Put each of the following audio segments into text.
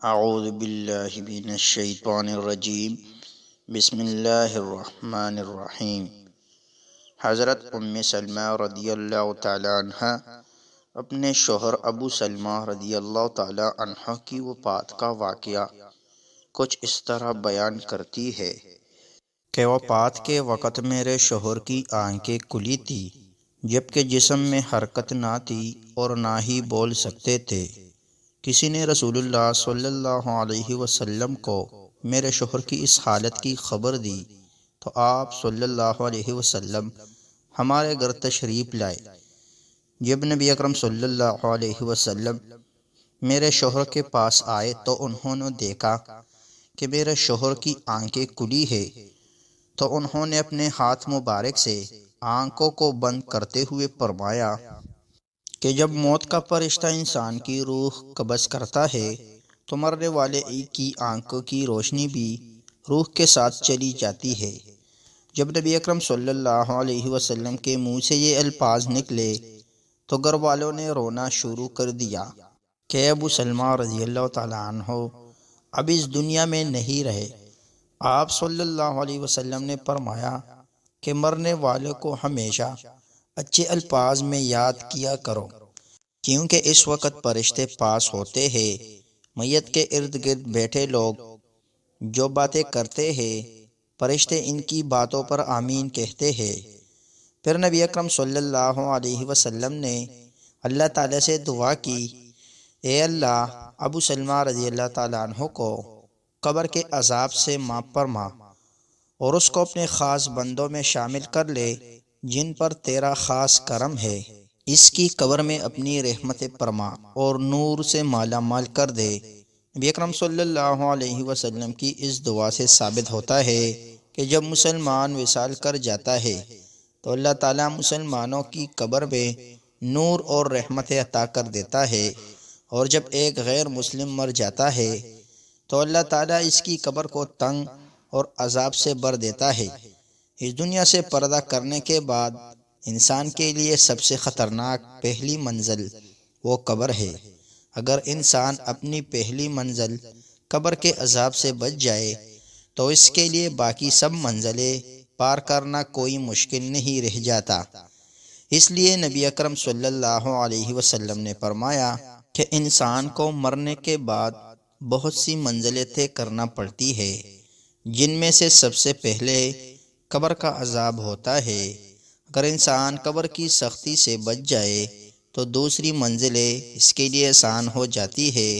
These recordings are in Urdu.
اعوذ باللہ من الشیطان الرجیم بسم اللہ الرحمن الرحیم۔ حضرت ام سلمہ رضی اللہ تعالی عنہ اپنے شوہر ابو سلمہ رضی اللہ تعالی عنہ کی وفات کا واقعہ کچھ اس طرح بیان کرتی ہے کہ وفات کے وقت میرے شوہر کی آنکھیں کھلی تھی جبکہ جسم میں حرکت نہ تھی اور نہ ہی بول سکتے تھے۔ کسی نے رسول اللہ صلی اللہ علیہ وسلم کو میرے شوہر کی اس حالت کی خبر دی تو آپ صلی اللہ علیہ وسلم ہمارے گھر تشریف لائے۔ جب نبی اکرم صلی اللہ علیہ وسلم میرے شوہر کے پاس آئے تو انہوں نے دیکھا کہ میرے شوہر کی آنکھیں کھلی ہے، تو انہوں نے اپنے ہاتھ مبارک سے آنکھوں کو بند کرتے ہوئے فرمایا کہ جب موت کا فرشتہ انسان کی روح قبض کرتا ہے تو مرنے والے کی آنکھوں کی روشنی بھی روح کے ساتھ چلی جاتی ہے۔ جب نبی اکرم صلی اللہ علیہ وسلم کے منہ سے یہ الفاظ نکلے تو گھر والوں نے رونا شروع کر دیا کہ ابو سلمہ رضی اللہ تعالیٰ عنہ اب اس دنیا میں نہیں رہے۔ آپ صلی اللہ علیہ وسلم نے فرمایا کہ مرنے والوں کو ہمیشہ اچھے الفاظ میں یاد کیا کرو، کیونکہ اس وقت فرشتے پاس ہوتے ہیں۔ میت کے ارد گرد بیٹھے لوگ جو باتیں کرتے ہیں فرشتے ان کی باتوں پر آمین کہتے ہیں۔ پھر نبی اکرم صلی اللہ علیہ وسلم نے اللہ تعالیٰ سے دعا کی، اے اللہ ابو سلمہ رضی اللہ تعالیٰ عنہ کو قبر کے عذاب سے معاف فرما اور اس کو اپنے خاص بندوں میں شامل کر لے جن پر تیرا خاص کرم ہے۔ اس کی قبر میں اپنی رحمت فرما اور نور سے مالا مال کر دے۔ نبی اکرم صلی اللہ علیہ وسلم کی اس دعا سے ثابت ہوتا ہے کہ جب مسلمان وصال کر جاتا ہے تو اللہ تعالیٰ مسلمانوں کی قبر میں نور اور رحمت عطا کر دیتا ہے، اور جب ایک غیر مسلم مر جاتا ہے تو اللہ تعالیٰ اس کی قبر کو تنگ اور عذاب سے بھر دیتا ہے۔ اس دنیا سے پردہ کرنے کے بعد انسان کے لیے سب سے خطرناک پہلی منزل وہ قبر ہے۔ اگر انسان اپنی پہلی منزل قبر کے عذاب سے بچ جائے تو اس کے لیے باقی سب منزلیں پار کرنا کوئی مشکل نہیں رہ جاتا۔ اس لیے نبی اکرم صلی اللہ علیہ وسلم نے فرمایا کہ انسان کو مرنے کے بعد بہت سی منزلیں طے کرنا پڑتی ہے، جن میں سے سب سے پہلے قبر کا عذاب ہوتا ہے۔ اگر انسان قبر کی سختی سے بچ جائے تو دوسری منزلیں اس کے لیے آسان ہو جاتی ہے۔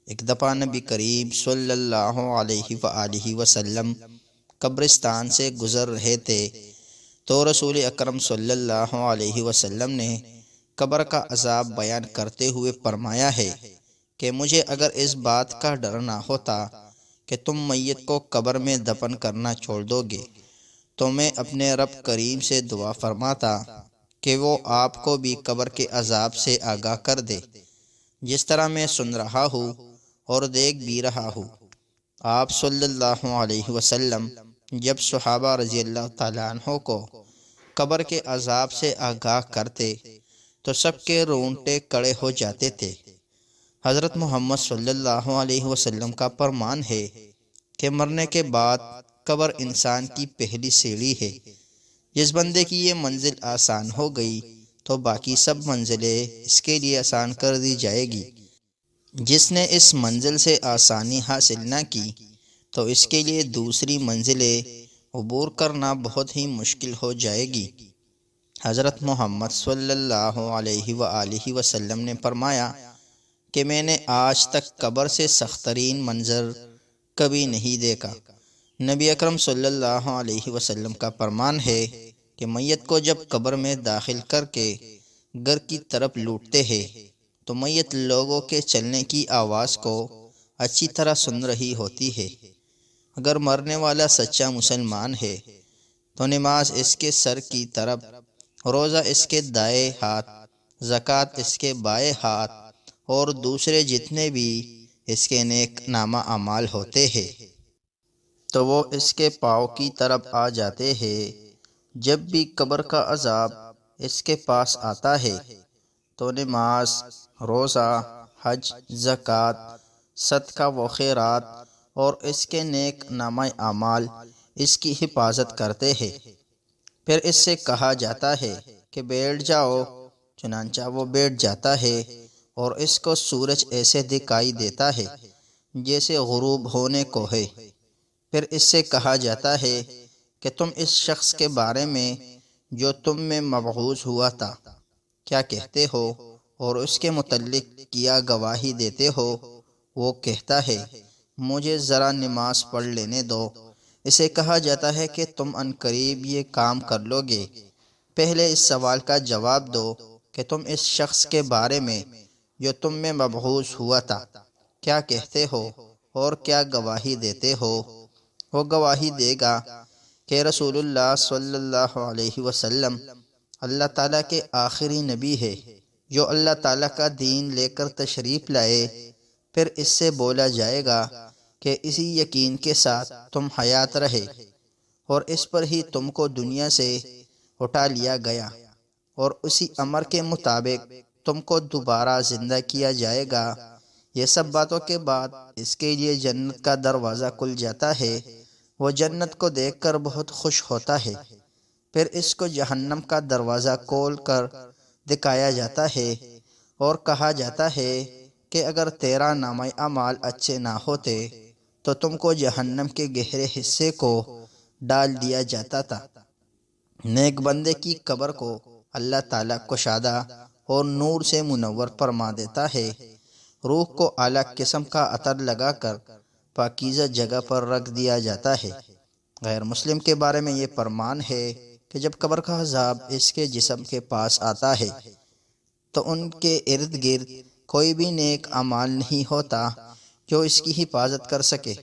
ایک دفعہ نبی کریم صلی اللہ علیہ وآلہ وسلم قبرستان سے گزر رہے تھے تو رسول اکرم صلی اللہ علیہ وسلم نے قبر کا عذاب بیان کرتے ہوئے فرمایا ہے کہ مجھے اگر اس بات کا ڈر نہ ہوتا کہ تم میت کو قبر میں دفن کرنا چھوڑ دو گے تو میں اپنے رب کریم سے دعا فرماتا کہ وہ آپ کو بھی قبر کے عذاب سے آگاہ کر دے، جس طرح میں سن رہا ہوں اور دیکھ بھی رہا ہوں۔ آپ صلی اللہ علیہ وسلم جب صحابہ رضی اللہ تعالیٰ عنہ کو قبر کے عذاب سے آگاہ کرتے تو سب کے رونگٹے کھڑے ہو جاتے تھے۔ حضرت محمد صلی اللہ علیہ وسلم کا فرمان ہے کہ مرنے کے بعد قبر انسان کی پہلی سیڑھی ہے۔ جس بندے کی یہ منزل آسان ہو گئی تو باقی سب منزلیں اس کے لیے آسان کر دی جائے گی۔ جس نے اس منزل سے آسانی حاصل نہ کی تو اس کے لیے دوسری منزلیں عبور کرنا بہت ہی مشکل ہو جائے گی۔ حضرت محمد صلی اللہ علیہ وآلہ وسلم نے فرمایا کہ میں نے آج تک قبر سے سخت ترین منظر کبھی نہیں دیکھا۔ نبی اکرم صلی اللہ علیہ وسلم کا فرمان ہے کہ میت کو جب قبر میں داخل کر کے گھر کی طرف لوٹتے ہیں تو میت لوگوں کے چلنے کی آواز کو اچھی طرح سن رہی ہوتی ہے۔ اگر مرنے والا سچا مسلمان ہے تو نماز اس کے سر کی طرف، روزہ اس کے دائیں ہاتھ، زکوٰۃ اس کے بائیں ہاتھ اور دوسرے جتنے بھی اس کے نیک نامہ اعمال ہوتے ہیں تو وہ اس کے پاؤں کی طرف آ جاتے ہیں۔ جب بھی قبر کا عذاب اس کے پاس آتا ہے تو نماز، روزہ، حج، زکوٰۃ صدقہ و خیرات اور اس کے نیک نامہ اعمال اس کی حفاظت کرتے ہیں۔ پھر اس سے کہا جاتا ہے کہ بیٹھ جاؤ، چنانچہ وہ بیٹھ جاتا ہے اور اس کو سورج ایسے دکھائی دیتا ہے جیسے غروب ہونے کو ہے۔ پھر اس سے کہا جاتا ہے کہ تم اس شخص کے بارے میں جو تم میں مبعوث ہوا تھا کیا کہتے ہو، اور اس کے متعلق کیا گواہی دیتے ہو؟ وہ کہتا ہے مجھے ذرا نماز پڑھ لینے دو۔ اسے کہا جاتا ہے کہ تم عنقریب یہ کام کر لو گے۔ پہلے اس سوال کا جواب دو کہ تم اس شخص کے بارے میں جو تم میں مبعوث ہوا تھا کیا کہتے ہو اور کیا گواہی دیتے ہو؟ وہ گواہی دے گا کہ رسول اللہ صلی اللہ علیہ وسلم اللہ تعالیٰ کے آخری نبی ہے جو اللہ تعالیٰ کا دین لے کر تشریف لائے۔ پھر اس سے بولا جائے گا کہ اسی یقین کے ساتھ تم حیات رہے اور اس پر ہی تم کو دنیا سے اٹھا لیا گیا، اور اسی امر کے مطابق تم کو دوبارہ زندہ کیا جائے گا۔ یہ سب باتوں کے بعد اس کے لیے جنت کا دروازہ کھل جاتا ہے۔ وہ جنت کو دیکھ کر بہت خوش ہوتا ہے۔ پھر اس کو جہنم کا دروازہ کھول کر دکھایا جاتا ہے اور کہا جاتا ہے کہ اگر تیرا نامہ اعمال اچھے نہ ہوتے تو تم کو جہنم کے گہرے حصے کو ڈال دیا جاتا تھا۔ نیک بندے کی قبر کو اللہ تعالیٰ کشادہ اور نور سے منور فرما دیتا ہے۔ روح کو اعلیٰ قسم کا عطر لگا کر پاکیزہ جگہ پر رکھ دیا جاتا ہے۔ غیر مسلم کے بارے میں یہ فرمان ہے کہ جب قبر کا عذاب اس کے جسم کے پاس آتا ہے تو ان کے ارد گرد کوئی بھی نیک اعمال نہیں ہوتا جو اس کی حفاظت کر سکے۔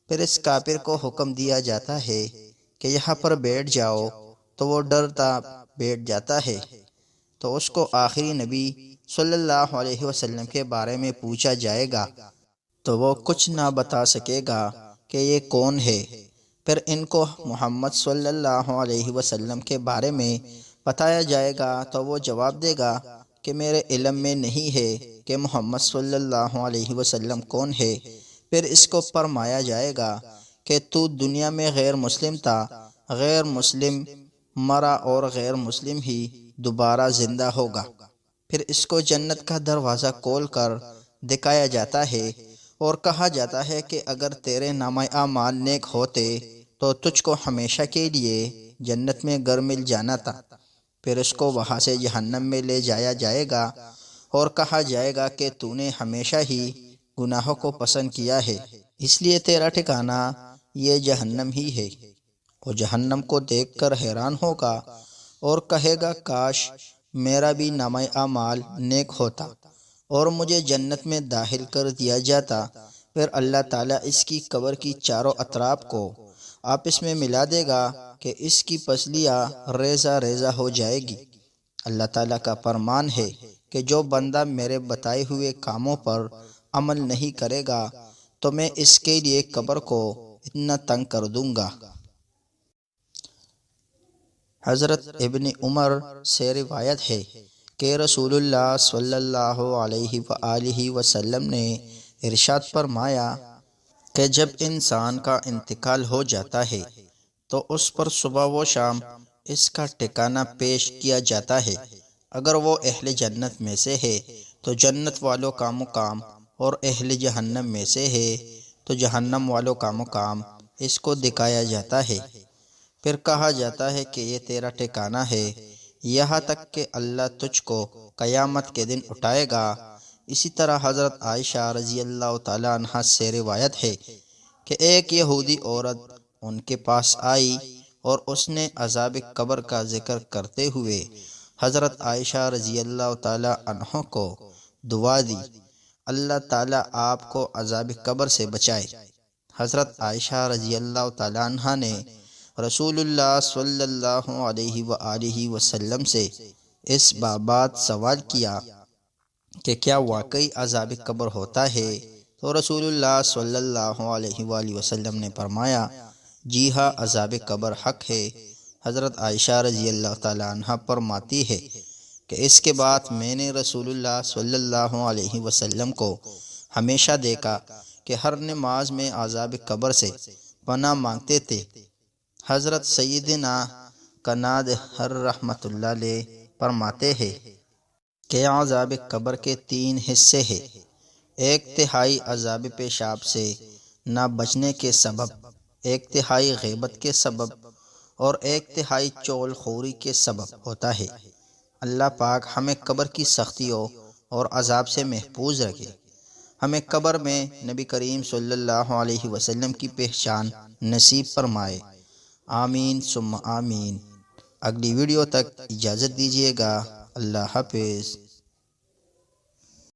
پھر اس کافر کو حکم دیا جاتا ہے کہ یہاں پر بیٹھ جاؤ، تو وہ ڈرتا بیٹھ جاتا ہے۔ تو اس کو آخری نبی صلی اللہ علیہ وسلم کے بارے میں پوچھا جائے گا تو وہ کچھ نہ بتا سکے گا کہ یہ کون ہے۔ پھر ان کو محمد صلی اللہ علیہ وسلم کے بارے میں بتایا جائے گا تو وہ جواب دے گا کہ میرے علم میں نہیں ہے کہ محمد صلی اللہ علیہ وسلم کون ہے۔ پھر اس کو فرمایا جائے گا کہ تو دنیا میں غیر مسلم تھا، غیر مسلم مرا اور غیر مسلم ہی دوبارہ زندہ ہوگا۔ پھر اس کو جنت کا دروازہ کھول کر دکھایا جاتا ہے اور کہا جاتا ہے کہ اگر تیرے نامہ اعمال نیک ہوتے تو تجھ کو ہمیشہ کے لیے جنت میں گھر مل جانا تھا۔ پھر اس کو وہاں سے جہنم میں لے جایا جائے گا اور کہا جائے گا کہ تو نے ہمیشہ ہی گناہوں کو پسند کیا ہے، اس لیے تیرا ٹھکانہ یہ جہنم ہی ہے۔ وہ جہنم کو دیکھ کر حیران ہوگا اور کہے گا کاش میرا بھی نامہ اعمال نیک ہوتا اور مجھے جنت میں داخل کر دیا جاتا۔ پھر اللہ تعالیٰ اس کی قبر کی چاروں اطراف کو آپس میں ملا دے گا کہ اس کی پسلیاں ریزہ ریزہ ہو جائے گی۔ اللہ تعالیٰ کا فرمان ہے کہ جو بندہ میرے بتائے ہوئے کاموں پر عمل نہیں کرے گا تو میں اس کے لیے قبر کو اتنا تنگ کر دوں گا۔ حضرت ابن عمر سے روایت ہے کہ رسول اللہ صلی اللہ علیہ وآلہ وسلم نے ارشاد فرمایا کہ جب انسان کا انتقال ہو جاتا ہے تو اس پر صبح و شام اس کا ٹھکانہ پیش کیا جاتا ہے۔ اگر وہ اہل جنت میں سے ہے تو جنت والوں کا مقام، اور اہل جہنم میں سے ہے تو جہنم والوں کا مقام اس کو دکھایا جاتا ہے۔ پھر کہا جاتا ہے کہ یہ تیرا ٹھکانہ ہے، یہاں تک کہ اللہ تجھ کو قیامت کے دن اٹھائے گا۔ اسی طرح حضرت عائشہ رضی اللہ تعالیٰ عنہا سے روایت ہے کہ ایک یہودی عورت ان کے پاس آئی اور اس نے عذاب قبر کا ذکر کرتے ہوئے حضرت عائشہ رضی اللہ تعالیٰ عنہ کو دعا دی، اللہ تعالیٰ آپ کو عذاب قبر سے بچائے۔ حضرت عائشہ رضی اللہ تعالیٰ عنہ نے رسول اللہ صلی اللہ علیہ وآلہ وسلم سے اس بابت سوال کیا کہ کیا واقعی عذاب قبر ہوتا ہے؟ تو رسول اللہ صلی اللہ علیہ وآلہ وسلم نے فرمایا جی ہاں، عذاب قبر حق ہے۔ حضرت عائشہ رضی اللہ تعالیٰ عنہ فرماتی ہے کہ اس کے بعد میں نے رسول اللہ صلی اللہ علیہ وسلم کو ہمیشہ دیکھا کہ ہر نماز میں عذاب قبر سے پناہ مانگتے تھے۔ حضرت سیدنا کناد ہر رحمت اللہ علیہ فرماتے ہیں کہ عذاب قبر کے 3 حصے ہیں۔ 1/3 عذاب پیشاب سے نہ بچنے کے سبب، 1/3 غیبت کے سبب اور 1/3 چغل خوری کے سبب ہوتا ہے۔ اللہ پاک ہمیں قبر کی سختیوں اور عذاب سے محفوظ رکھے۔ ہمیں قبر میں نبی کریم صلی اللہ علیہ وسلم کی پہچان نصیب فرمائے۔ آمین ثم آمین۔ اگلی ویڈیو تک اجازت دیجیے گا۔ اللہ حافظ۔